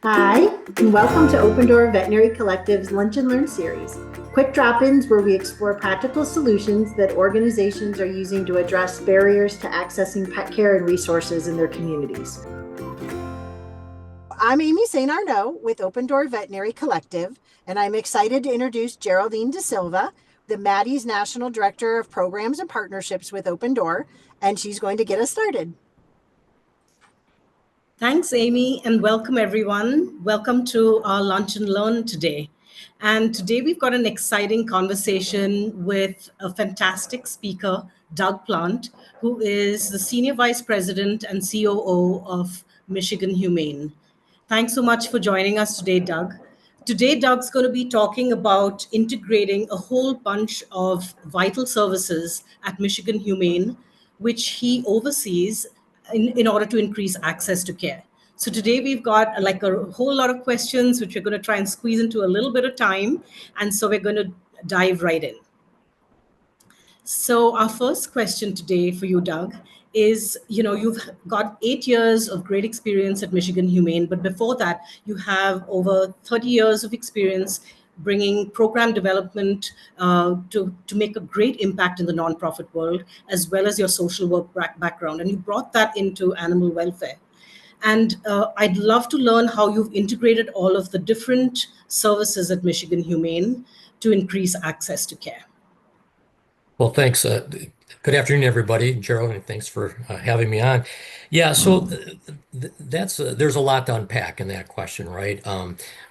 Hi, and welcome to Open Door Veterinary Collective's Lunch and Learn series. Quick drop-ins where we explore practical solutions that organizations are using to address barriers to accessing pet care and resources in their communities. I'm Amy St. Arnaud with Open Door Veterinary Collective, and I'm excited to introduce Geraldine De Silva, the Maddie's National Director of Programs and Partnerships with Open Door, and she's going to get us started. Thanks, Amy, and welcome everyone. Welcome to our Lunch and Learn today. And today we've got an exciting conversation with a fantastic speaker, Doug Plant, who is the Senior Vice President and COO of Michigan Humane. Thanks so much for joining us today, Doug. Today, Doug's going to be talking about integrating a whole bunch of vital services at Michigan Humane, which he oversees in order to increase access to care. So today we've got like a whole lot of questions, which we're going to try and squeeze into a little bit of time. And so we're going to dive right in. So our first question today for you, Doug, is, you've got 8 years of great experience at Michigan Humane, but before that, you have over 30 years of experience bringing program development to make a great impact in the nonprofit world, as well as your social work background. And you brought that into animal welfare. And I'd love to learn how you've integrated all of the different services at Michigan Humane to increase access to care. Well, thanks. Good afternoon, everybody. Gerald, and thanks for having me on. Yeah, so there's a lot to unpack in that question, right?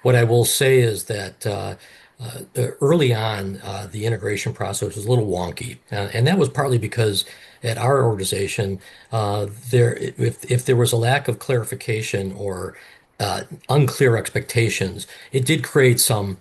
What I will say is that early on, the integration process was a little wonky, and that was partly because at our organization, if there was a lack of clarification or unclear expectations, it did create some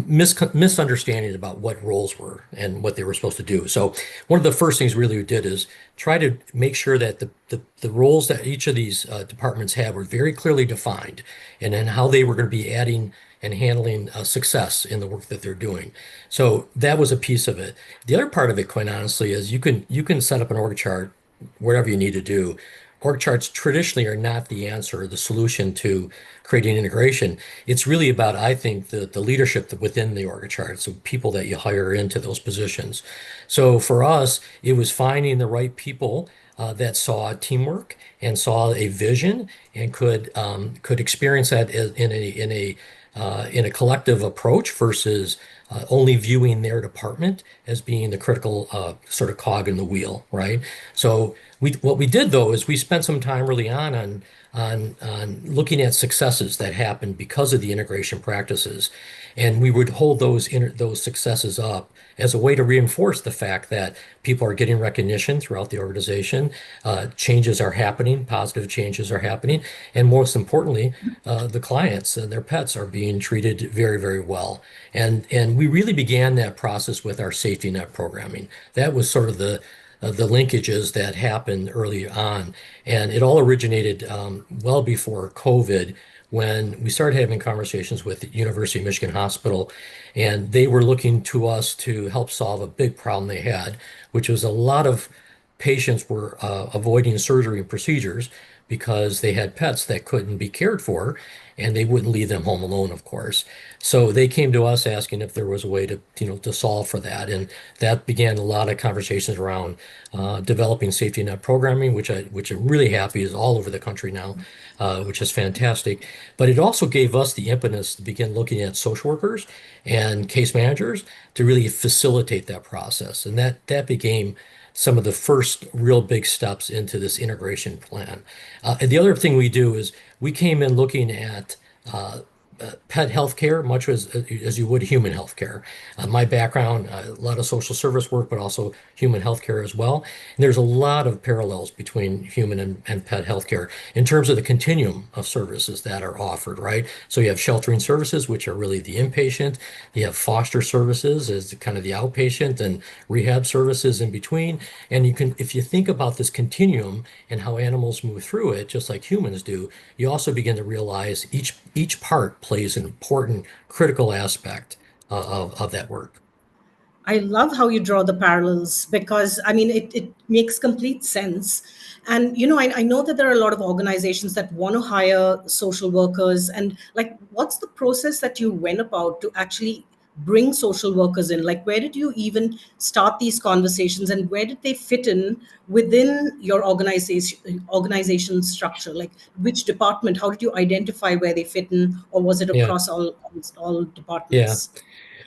misunderstanding about what roles were and what they were supposed to do. So one of the first things really we did is try to make sure that the roles that each of these departments had were very clearly defined, and then how they were going to be adding and handling success in the work that they're doing. So that was a piece of it. The other part of it, quite honestly, is you can set up an org chart, whatever you need to do. Org charts traditionally are not the answer or the solution to creating integration. It's really about, I think, the leadership within the org chart, so people that you hire into those positions. So for us, it was finding the right people that saw teamwork and saw a vision and could experience that in a collective approach versus only viewing their department as being the critical sort of cog in the wheel, right? So what we did though is we spent some time early on looking at successes that happened because of the integration practices, and we would hold those successes up as a way to reinforce the fact that people are getting recognition throughout the organization, changes are happening, positive changes are happening, and most importantly, the clients and their pets are being treated very, very well. And we really began that process with our safety net programming. That was sort of the linkages that happened early on. And it all originated well before COVID, when we started having conversations with the University of Michigan Hospital, and they were looking to us to help solve a big problem they had, which was a lot of patients were avoiding surgery and procedures because they had pets that couldn't be cared for, and they wouldn't leave them home alone, of course. So they came to us asking if there was a way to solve for that, and that began a lot of conversations around developing safety net programming, which I'm really happy is all over the country now, which is fantastic. But it also gave us the impetus to begin looking at social workers and case managers to really facilitate that process, and that became some of the first real big steps into this integration plan. And the other thing we do is we came in looking at pet healthcare, much as you would human healthcare. My background, a lot of social service work, but also human healthcare as well. And there's a lot of parallels between human and pet healthcare in terms of the continuum of services that are offered, right? So you have sheltering services, which are really the inpatient. You have foster services as kind of the outpatient, and rehab services in between. And if you think about this continuum and how animals move through it, just like humans do, you also begin to realize each part plays an important, critical aspect of that work. I love how you draw the parallels because I mean it makes complete sense. And I know that there are a lot of organizations that want to hire social workers, and like what's the process that you went about to actually bring social workers in? Like where did you even start these conversations, and where did they fit in within your organization structure? Like which department, how did you identify where they fit in, or was it Yeah, across all yeah. departments?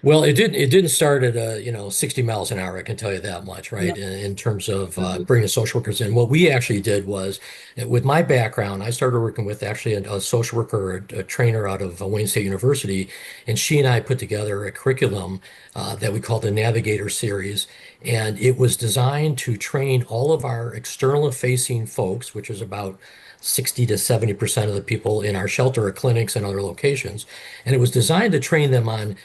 Well, it didn't start at 60 miles an hour. I can tell you that much, right? Yeah. In terms of Mhm. bringing social workers in. What we actually did was, with my background, I started working with actually a social worker, a trainer out of Wayne State University, and she and I put together a curriculum that we called the Navigator Series, and it was designed to train all of our external facing folks, which is about 60 to 70% of the people in our shelter or clinics and other locations. And it was designed to train them on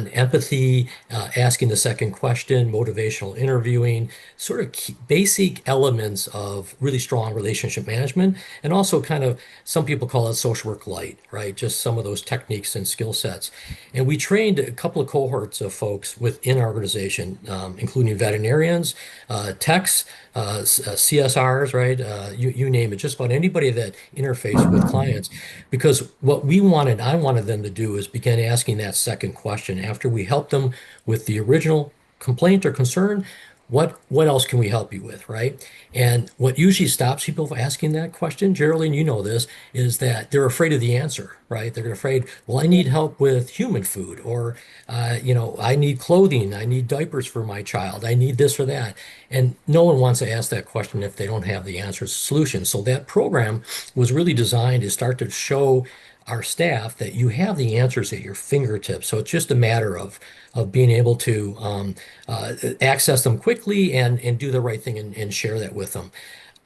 empathy, asking the second question, motivational interviewing, sort of basic elements of really strong relationship management, and also kind of some people call it social work light, right? Just some of those techniques and skill sets. And we trained a couple of cohorts of folks within our organization, including veterinarians, techs, CSRs, right? You name it, just about anybody that interface with clients. Because what I wanted them to do is begin asking that second question after we help them with the original complaint or concern. What else can we help you with, right? And what usually stops people from asking that question, Geraldine, you know this, is that they're afraid of the answer, right? They're afraid, well, I need help with human food, or I need clothing, I need diapers for my child, I need this or that. And no one wants to ask that question if they don't have the answers, solutions. So that program was really designed to start to show our staff that you have the answers at your fingertips. So it's just a matter of being able to access them quickly and do the right thing and share that with them.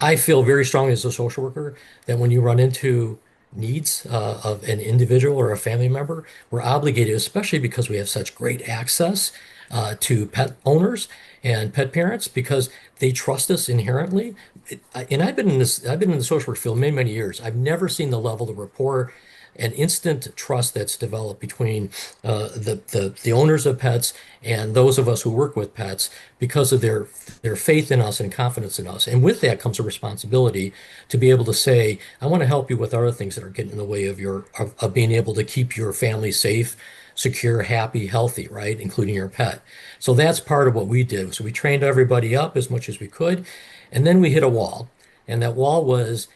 I feel very strongly as a social worker that when you run into needs of an individual or a family member, we're obligated, especially because we have such great access to pet owners and pet parents, because they trust us inherently. And I've been in the social work field many, many years. I've never seen the level of rapport and instant trust that's developed between the owners of pets and those of us who work with pets because of their faith in us and confidence in us. And with that comes a responsibility to be able to say, I want to help you with other things that are getting in the way of of being able to keep your family safe, secure, happy, healthy, right? Including your pet. So that's part of what we did. So we trained everybody up as much as we could, and then we hit a wall. And that wall was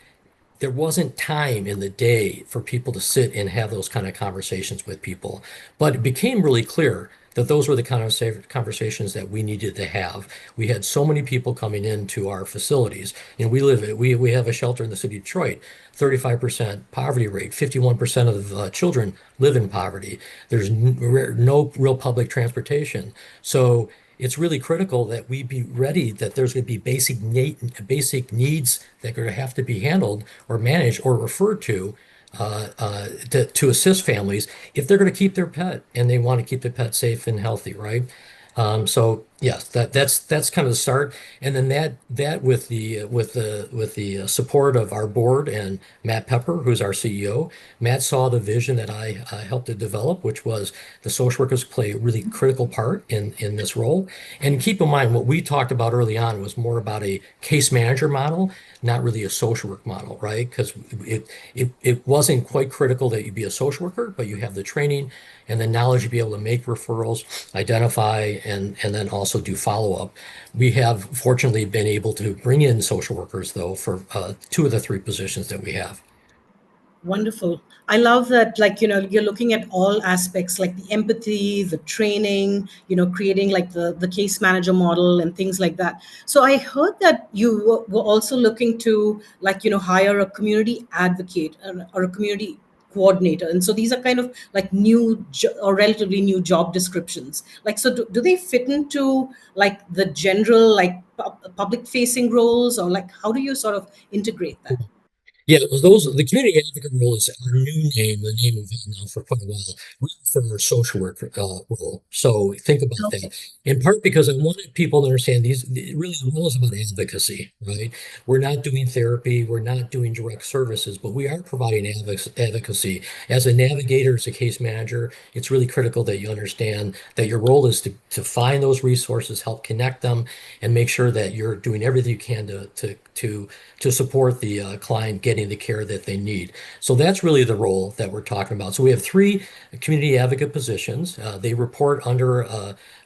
there wasn't time in the day for people to sit and have those kind of conversations with people. But it became really clear that those were the kind of conversations that we needed to have. We had so many people coming into our facilities, and we have a shelter in the city of Detroit, 35% poverty rate, 51% of children live in poverty. There's no real public transportation. So it's really critical that we be ready, that there's going to be basic needs that are going to have to be handled or managed or referred to assist families if they're going to keep their pet and they want to keep the pet safe and healthy, right? So yes, that's kind of the start, and then that with the support of our board and Matt Pepper, who's our CEO. Matt saw the vision that I helped to develop, which was the social workers play a really critical part in this role. And keep in mind, what we talked about early on was more about a case manager model, not really a social work model, right? Because it wasn't quite critical that you be a social worker, but you have the training and the knowledge to be able to make referrals, identify, and then also do follow-up. We have fortunately been able to bring in social workers, though, for two of the three positions that we have. Wonderful. I love that, like, you're looking at all aspects, like the empathy, the training, creating like the case manager model and things like that. So I heard that you were also looking to, like, hire a community advocate or a community coordinator. And so these are kind of like or relatively new job descriptions. Like, so do they fit into like the general, like public facing roles, or like how do you sort of integrate that? Yeah, it was the community advocate role is our new name, the name we've had now for quite a while, really for our social work role. So think about Okay. that. In part because I wanted people to understand really the role is about advocacy, right? We're not doing therapy, we're not doing direct services, but we are providing advocacy. As a navigator, as a case manager, it's really critical that you understand that your role is to find those resources, help connect them, and make sure that you're doing everything you can to support the client getting the care that they need. So that's really the role that we're talking about. So we have three community advocate positions. They report under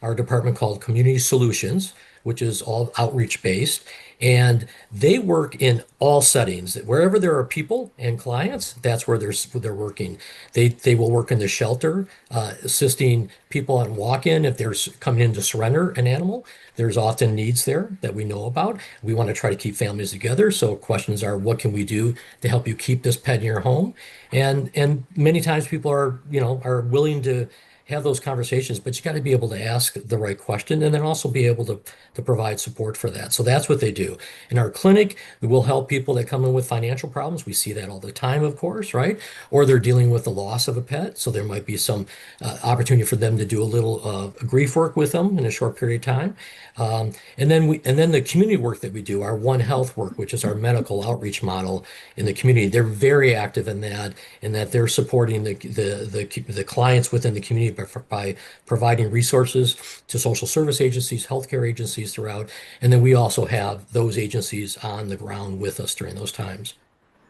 our department called Community Solutions, which is all outreach based. And they work in all settings. Wherever there are people and clients, that's where they're working. They will work in the shelter, assisting people on walk-in if they're coming in to surrender an animal. There's often needs there that we know about. We want to try to keep families together. So questions are, what can we do to help you keep this pet in your home? And many times people are willing to have those conversations, but you got to be able to ask the right question and then also be able to provide support for that. So that's what they do. In our clinic, we will help people that come in with financial problems. We see that all the time, of course, right? Or they're dealing with the loss of a pet. So there might be some opportunity for them to do a little grief work with them in a short period of time. And then the community work that we do, our One Health work, which is our medical outreach model in the community, they're very active in that they're supporting the clients within the community by providing resources to social service agencies, healthcare agencies throughout. And then we also have those agencies on the ground with us during those times.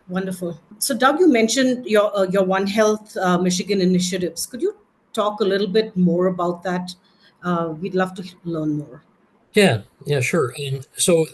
Wonderful. So, Doug, you mentioned your One Health Michigan initiatives. Could you talk a little bit more about that? We'd love to learn more. Yeah, sure. So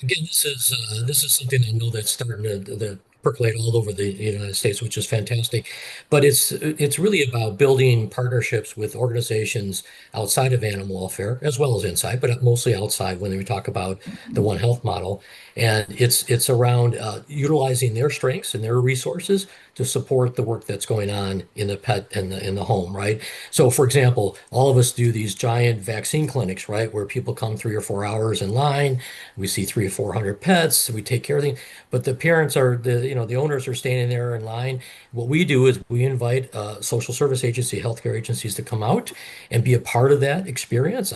again, this is something I know that's starting to percolate all over the United States, which is fantastic. But it's really about building partnerships with organizations outside of animal welfare as well as inside, but mostly outside when we talk about the One Health model. And it's around utilizing their strengths and their resources to support the work that's going on in the pet and in the home, right? So, for example, all of us do these giant vaccine clinics, right, where people come 3 or 4 hours in line. We see 300 or 400 pets. We take care of them, but the parents are the owners are standing there in line. What we do is we invite social service agency, healthcare agencies to come out and be a part of that experience.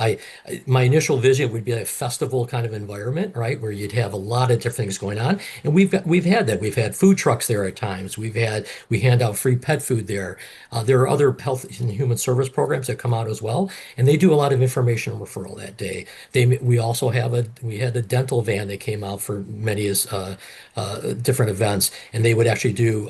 My initial vision would be a festival kind of environment, right, where you'd have a lot of different things going on, and we've had that. We've had food trucks there at times. We hand out free pet food there. There are other health and human service programs that come out as well, and they do a lot of information referral that day. We had a dental van that came out for many different events, and they would actually do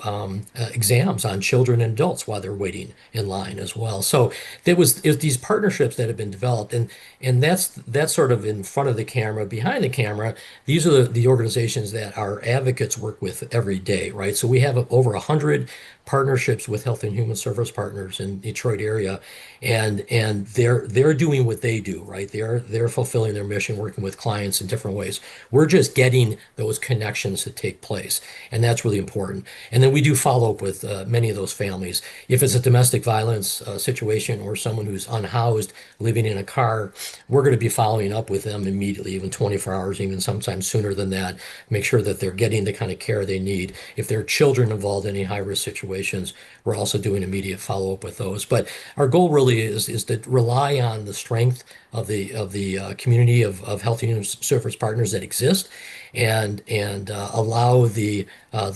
exams on children and adults while they're waiting in line as well. So it was these partnerships that have been developed, and that's sort of in front of the camera. Behind the camera, these are the organizations that our advocates work with every day, right? So we have over 100 partnerships with health and human service partners in Detroit area, and they're doing what they do, right? They're fulfilling their mission, working with clients in different ways. We're just getting those connections to take place, and that's really important. And then we do follow up with many of those families. If it's a domestic violence situation or someone who's unhoused, living in a car, we're going to be following up with them immediately, even 24 hours, even sometimes sooner than that. Make sure that they're getting the kind of care they need. If there are children involved in any high-risk situations, we're also doing immediate follow-up with those. But our goal really is to rely on the strength of the community of health and human service partners that exist, and allow the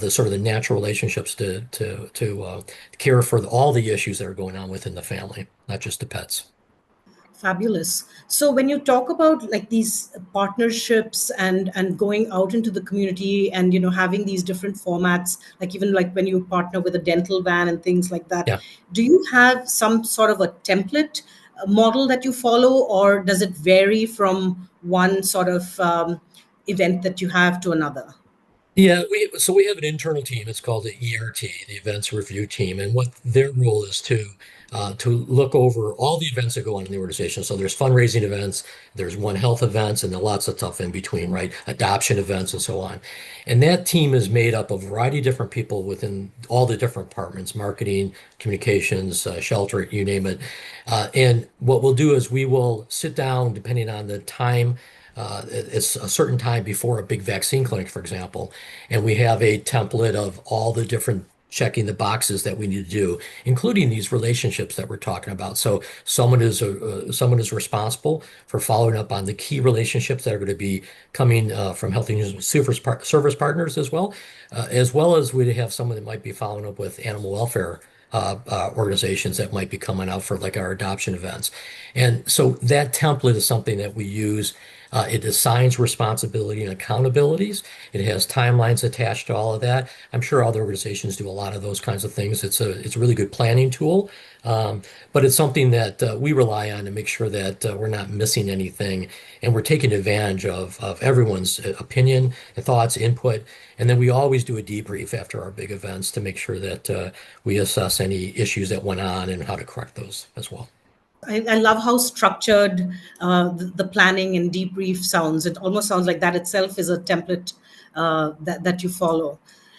sort of the natural relationships to care for all the issues that are going on within the family, not just the pets. Fabulous. So when you talk about like these partnerships and going out into the community and having these different formats, like even like when you partner with a dental van and things like that, Yeah. do you have some sort of a template model that you follow, or does it vary from one sort of event that you have to another? Yeah, we have an internal team. It's called the ERT, the Events Review Team, and what their role is to look over all the events that go on in the organization. So there's fundraising events, there's One Health events, and then lots of stuff in between, right? Adoption events and so on. And that team is made up of a variety of different people within all the different departments: marketing, communications, shelter, you name it. And what we'll do is we will sit down, depending on the time it's a certain time before a big vaccine clinic, for example, and we have a template of all the different checking the boxes that we need to do, including these relationships that we're talking about. So someone is responsible for following up on the key relationships that are going to be coming from Health and Human Service partners as well as we have someone that might be following up with animal welfare organizations that might be coming out for like our adoption events. And so that template is something that we use. It assigns responsibility and accountabilities. It has timelines attached to all of that. I'm sure other organizations do a lot of those kinds of things. It's a really good planning tool, but it's something that we rely on to make sure that we're not missing anything and we're taking advantage of everyone's opinion and thoughts, input. And then we always do a debrief after our big events to make sure that we assess any issues that went on and how to correct those as well. I love how structured the planning and debrief sounds. It almost sounds like that itself is a template that you follow.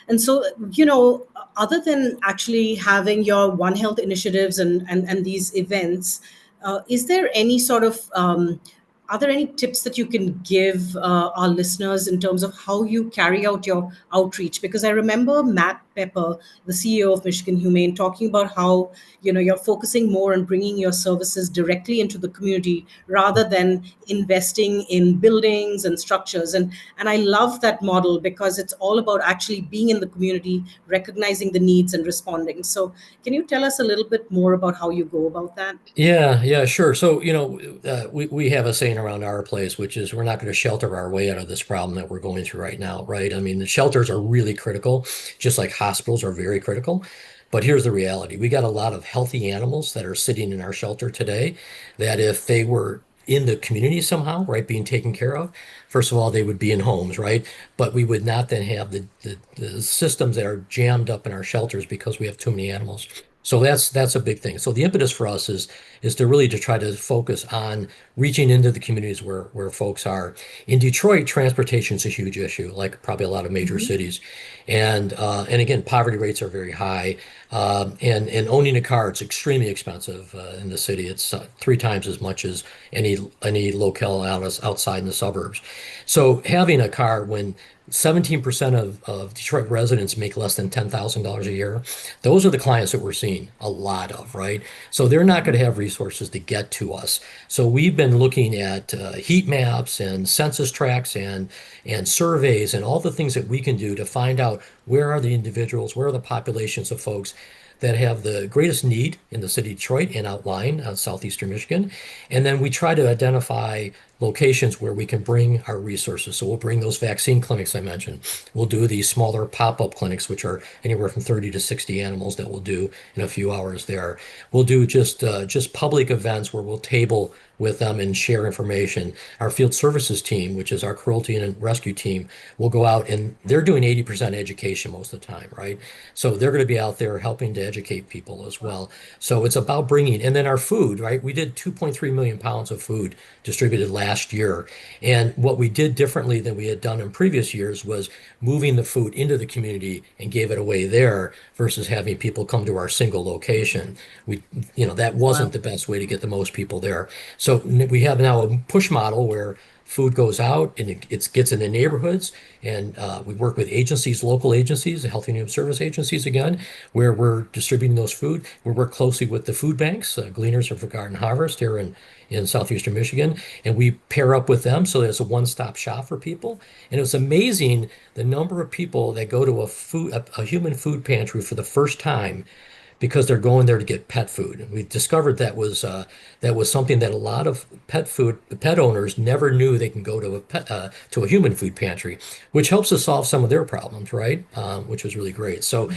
And so, other than actually having your One Health initiatives and these events, is there any sort of are there any tips that you can give our listeners in terms of how you carry out your outreach? Because I remember Matt Pepper, the CEO of Michigan Humane, talking about how you're focusing more on bringing your services directly into the community rather than investing in buildings and structures. And I love that model because it's all about actually being in the community, recognizing the needs and responding. So can you tell us a little bit more about how you go about that? Yeah, sure. So, we have a saying around our place, which is we're not going to shelter our way out of this problem that we're going through right now, right? I mean, the shelters are really critical, just like hospitals are very critical. But here's the reality. We got a lot of healthy animals that are sitting in our shelter today that if they were in the community somehow, right, being taken care of, first of all, they would be in homes, right? But we would not then have the systems that are jammed up in our shelters because we have too many animals. So that's a big thing. So the impetus for us is to really to try to focus on reaching into the communities where folks are. In Detroit, transportation is a huge issue, like probably a lot of major cities, and again, poverty rates are very high, and owning a car it's extremely expensive in the city. It's 3 times as much as any locale outside in the suburbs. So having a car when 17% of Detroit residents make less than $10,000 a year. Those are the clients that we're seeing a lot of, right? So they're not going to have resources to get to us. So we've been looking at heat maps and census tracts and surveys and all the things that we can do to find out where are the individuals, where are the populations of folks that have the greatest need in the city of Detroit and outlying southeastern Michigan. And then we try to identify locations where we can bring our resources. So we'll bring those vaccine clinics I mentioned. We'll do these smaller pop-up clinics, which are anywhere from 30 to 60 animals that we'll do in a few hours there. We'll do just public events where we'll table with them and share information. Our field services team, which is our cruelty and rescue team, will go out and they're doing 80% education most of the time, right? So they're going to be out there helping to educate people as well. So it's about bringing, and then our food, right? We did 2.3 million pounds of food distributed last year. And what we did differently than we had done in previous years was moving the food into the community and gave it away there versus having people come to our single location. That wasn't the best way to get the most people there. So we have now a push model where food goes out and it gets in the neighborhoods, and we work with agencies, local agencies, the Health and Human Service agencies again, where we're distributing those food. We work closely with the food banks, Gleaners for Garden Harvest here in southeastern Michigan, and we pair up with them so there's a one-stop shop for people. And it was amazing the number of people that go to a human food pantry for the first time because they're going there to get pet food. And we discovered that was something that a lot of pet owners never knew they can go to a human food pantry, which helps us solve some of their problems, right? Which was really great. So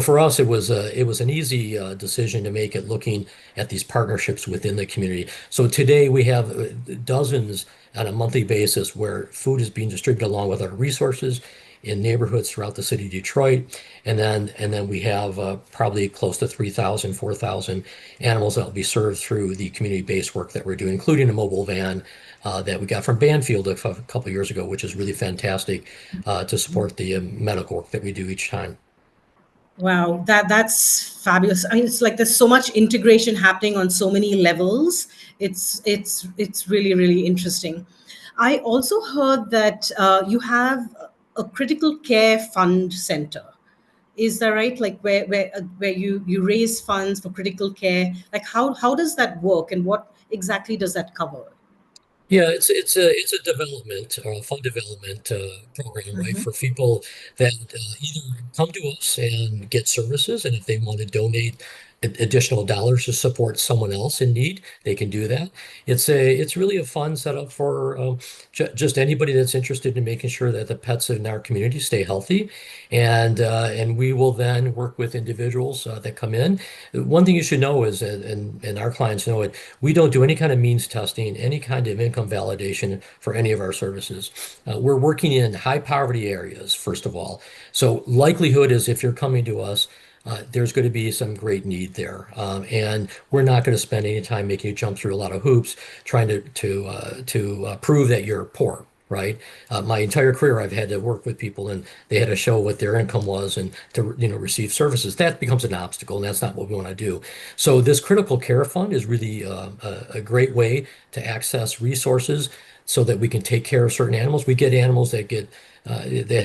for us, it was an easy decision to make it looking at these partnerships within the community. So today we have dozens on a monthly basis where food is being distributed along with our resources in neighborhoods throughout the city of Detroit. And then we have probably close to 3,000, 4,000 animals that will be served through the community-based work that we're doing, including a mobile van that we got from Banfield a couple of years ago, which is really fantastic to support the medical work that we do each time. Wow, that's fabulous. I mean, it's like there's so much integration happening on so many levels. It's really, really interesting. I also heard that you have a critical care fund center. Is that right? Like where you raise funds for critical care. Like how does that work, and what exactly does that cover? Yeah, it's a development, fund development program, right, for people that either come to us and get services, and if they want to donate additional dollars to support someone else in need, they can do that. It's really a fund set up for just anybody that's interested in making sure that the pets in our community stay healthy, and we will then work with individuals that come in. One thing you should know is, and our clients know it, we don't do any kind of means testing, any kind of income validation for any of our services. We're working in high poverty areas, first of all. So likelihood is if you're coming to us, there's going to be some great need there, and we're not going to spend any time making you jump through a lot of hoops trying to prove that you're poor. Right. My entire career, I've had to work with people, and they had to show what their income was and to receive services. That becomes an obstacle, and that's not what we want to do. So this critical care fund is really a great way to access resources so that we can take care of certain animals. We get animals that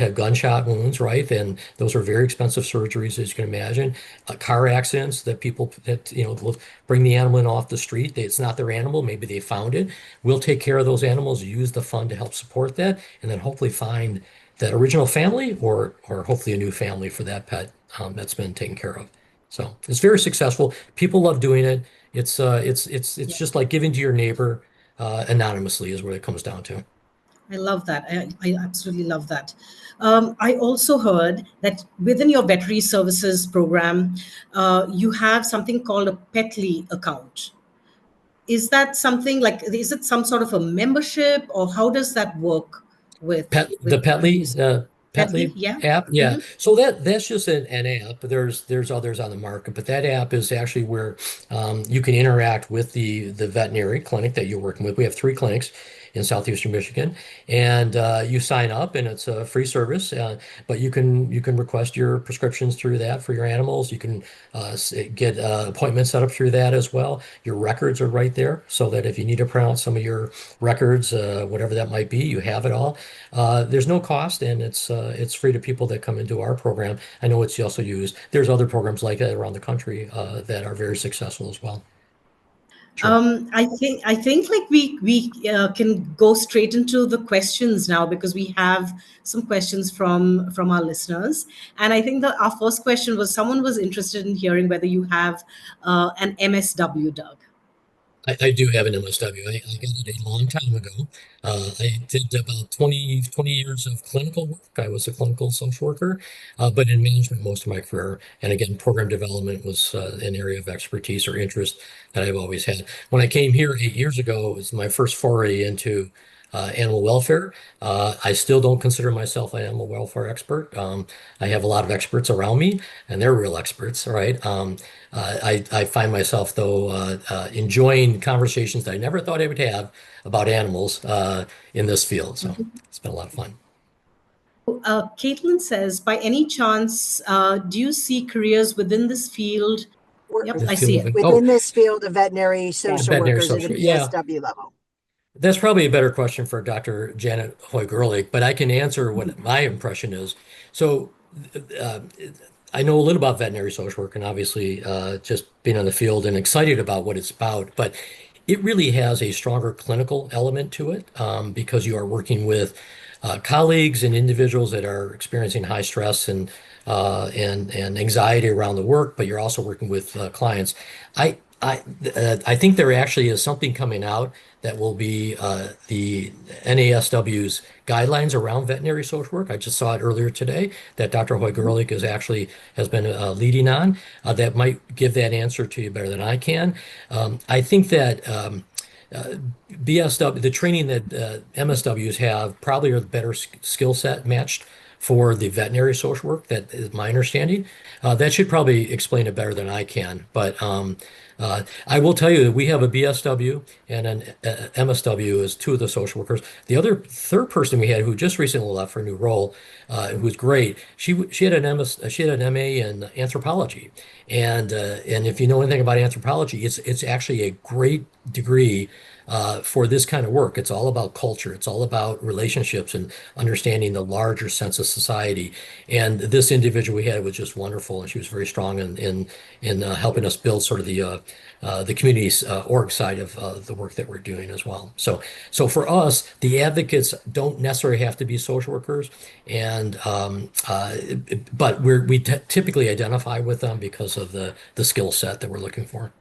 have gunshot wounds, right? And those are very expensive surgeries, as you can imagine. Car accidents that people that will bring the animal in off the street. It's not their animal. Maybe they found it. We'll take care of those animals, use the fund to help support that, and then hopefully find that original family or hopefully a new family for that pet that's been taken care of. So it's very successful. People love doing it. It's just like giving to your neighbor anonymously is what it comes down to. I love that. I absolutely love that. I also heard that within your veterinary services program, you have something called a Petly account. Is that something like, is it some sort of a membership, or how does that work The with veterinary Petly Petly? Petly Yeah. app, yeah. Hmm. So that's just an app. There's others on the market, but that app is actually where you can interact with the veterinary clinic that you're working with. We have three clinics in southeastern Michigan, and you sign up, and it's a free service. But you can request your prescriptions through that for your animals. You can get appointments set up through that as well. Your records are right there, so that if you need to print out some of your records, whatever that might be, you have it all. There's no cost, and it's free to people that come into our program. I know it's also used. There's other programs like that around the country that are very successful as well. Sure. I think like we can go straight into the questions now, because we have some questions from our listeners. And I think that our first question was, someone was interested in hearing whether you have an MSW, Doug. I do have an MSW. I got it a long time ago. I did about 20 years of clinical work. I was a clinical social worker, but in management most of my career. And again, program development was an area of expertise or interest that I've always had. When I came here 8 years ago, it was my first foray into animal welfare. I still don't consider myself an animal welfare expert. I have a lot of experts around me, and they're real experts, right? I find myself, though, enjoying conversations that I never thought I would have about animals in this field. So it's been a lot of fun. Caitlin says, by any chance, do you see careers within this field? We're Yep, The I see field it. of, oh, within this field of veterinary social veterinary workers at a social. Yeah, BSW level. that's probably a better question for Dr. Janet Hoy-Gerlich, but I can answer what my impression is. So, uh, I know a little about veterinary social work, and obviously just being on the field and excited about what it's about, but it really has a stronger clinical element to it because you are working with colleagues and individuals that are experiencing high stress and anxiety around the work, but you're also working with clients. I think there actually is something coming out that will be the NASW's guidelines around veterinary social work. I just saw it earlier today that Dr. Hoy-Gerlich is actually has been leading on. That might give that answer to you better than I can. I think that BSW, the training that MSWs have, probably are the better skill set matched for the veterinary social work. That is my understanding. That should probably explain it better than I can. But I will tell you that we have a BSW and an MSW as two of the social workers. The other third person we had who just recently left for a new role, who was great. She had she had an MA in anthropology, and if you know anything about anthropology, it's actually a great degree for this kind of work. It's all about culture. It's all about relationships and understanding the larger sense of society. And this individual we had was just wonderful, and she was very strong in helping us build sort of the community's org side of the work that we're doing as well. So for us, the advocates don't necessarily have to be social workers, and but we typically identify with them because of the skill set that we're looking for.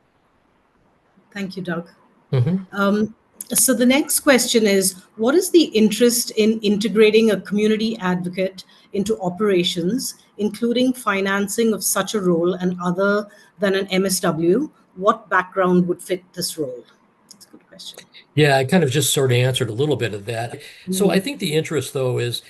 Thank you, Doug. Mhm. So the next question is, what is the interest in integrating a community advocate into operations, including financing of such a role, and other than an MSW? What background would fit this role? That's a good question. Yeah, I kind of just sort of answered a little bit of that. So I Mhm. think the interest though is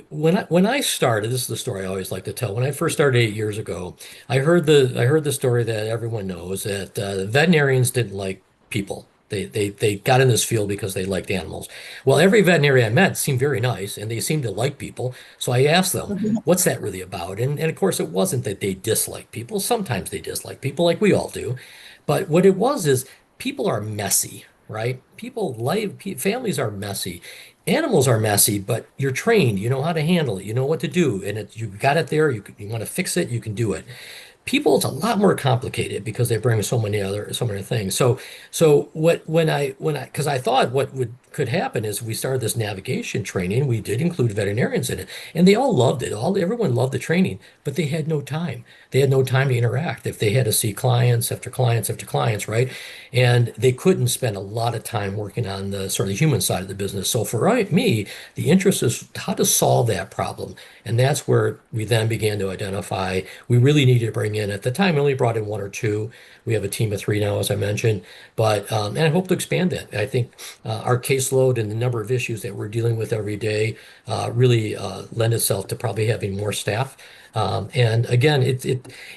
when I started, this is the story I always like to tell. When I first started 8 years ago, I heard the story that everyone knows that veterinarians didn't like people. They got in this field because they liked animals. Well, every veterinarian I met seemed very nice and they seemed to like people. So I asked them, what's that really about? And of course, it wasn't that they dislike people. Sometimes they dislike people, like we all do. But what it was is people are messy, right? Families are messy. Animals are messy, but you're trained. You know how to handle it. You know what to do, and you got it there. You want to fix it. You can do it. People, it's a lot more complicated because they bring so many things. So because I thought what would could happen is we started this navigation training. We did include veterinarians in it, and they all loved it. Everyone loved the training, but they had no time. They had no time to interact if they had to see clients after clients after clients, right? And they couldn't spend a lot of time working on the sort of human side of the business. So for me, the interest is how to solve that problem. And that's where we then began to identify we really needed to bring in, at the time, we only brought in one or two. We have a team of three now, as I mentioned, and I hope to expand that. I think our caseload and the number of issues that we're dealing with every day really lend itself to probably having more staff. And again,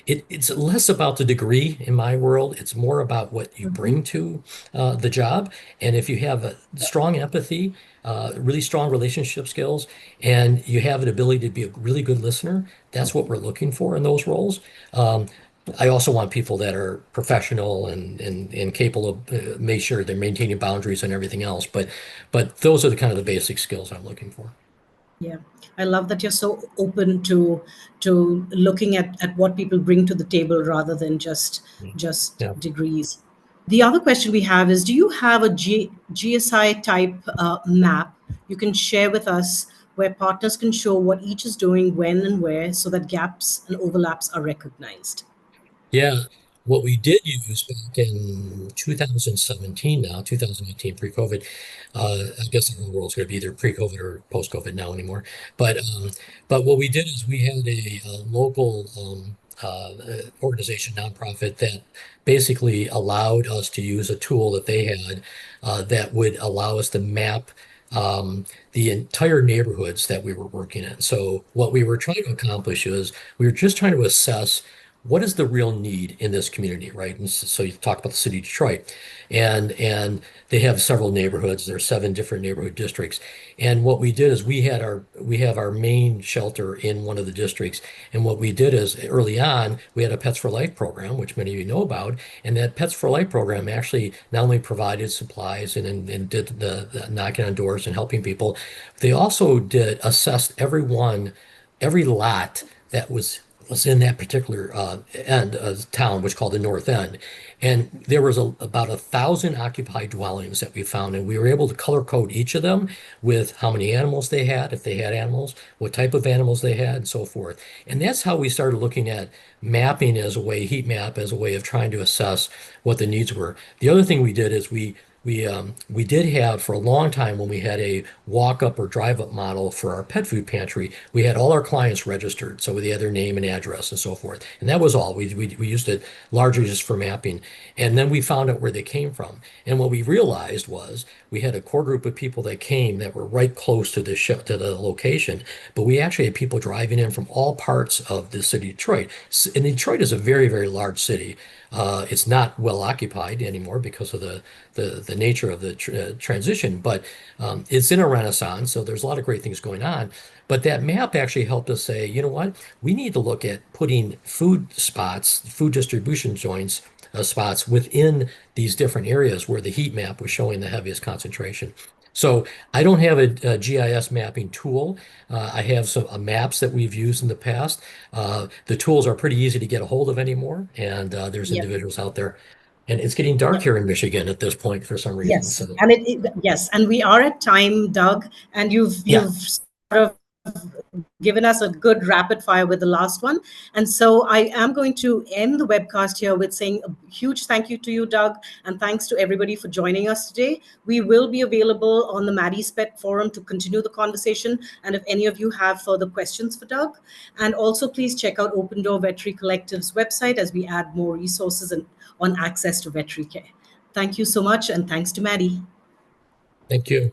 it's less about the degree in my world. It's more about what you bring to the job. And if you have a strong empathy, really strong relationship skills, and you have an ability to be a really good listener, that's what we're looking for in those roles. I also want people that are professional and capable of make sure they're maintaining boundaries and everything else. But those are the kind of the basic skills I'm looking for. Yeah, I love that you're so open to looking at what people bring to the table rather than just Yeah. degrees. The other question we have is, do you have a GSI type map you can share with us where partners can show what each is doing, when and where, so that gaps and overlaps are recognized? Yeah, what we did use back in 2017 now, 2018 pre-COVID, I guess the whole world's going to be either pre-COVID or post-COVID now anymore. But what we did is we had a local organization, nonprofit, that basically allowed us to use a tool that they had that would allow us to map the entire neighborhoods that we were working in. So what we were trying to accomplish is we were just trying to assess what is the real need in this community, right? And so you talk about the city of Detroit, and they have several neighborhoods. There are seven different neighborhood districts, and what we did is we have our main shelter in one of the districts, and what we did is early on we had a Pets for Life program, which many of you know about, and that Pets for Life program actually not only provided supplies and did the knocking on doors and helping people, they also did assessed every lot that was in that particular end of town, which is called the North End. And there was about 1,000 occupied dwellings that we found, and we were able to color code each of them with how many animals they had, if they had animals, what type of animals they had, and so forth. And that's how we started looking at mapping as a way, heat map as a way of trying to assess what the needs were. The other thing we did is we did have for a long time when we had a walk up or drive up model for our pet food pantry, we had all our clients registered. So they had their name and address and so forth. And that was all. We used it largely just for mapping. And then we found out where they came from. And what we realized was we had a core group of people that came that were right close to to the location. But we actually had people driving in from all parts of the city of Detroit. And Detroit is a very, very large city. It's not well occupied anymore because of the nature of the transition, but it's in a renaissance, so there's a lot of great things going on. But that map actually helped us say, you know what, we need to look at putting food spots, food distribution joints spots within these different areas where the heat map was showing the heaviest concentration. So I don't have a GIS mapping tool. I have some maps that we've used in the past. The tools are pretty easy to get a hold of anymore, and there's Yep. individuals out there. And it's getting dark here in Michigan at this point for some reason. Yes, So and yes, and we are at time, Doug, and you've yeah. sort of given us a good rapid fire with the last one. And so I am going to end the webcast here with saying a huge thank you to you, Doug, and thanks to everybody for joining us today. We will be available on the Maddie Spet forum to continue the conversation, and if any of you have further questions for Doug. And also please check out Open Door Veterinary Collective's website as we add more resources on access to veterinary care. Thank you so much, and thanks to Maddie. Thank you.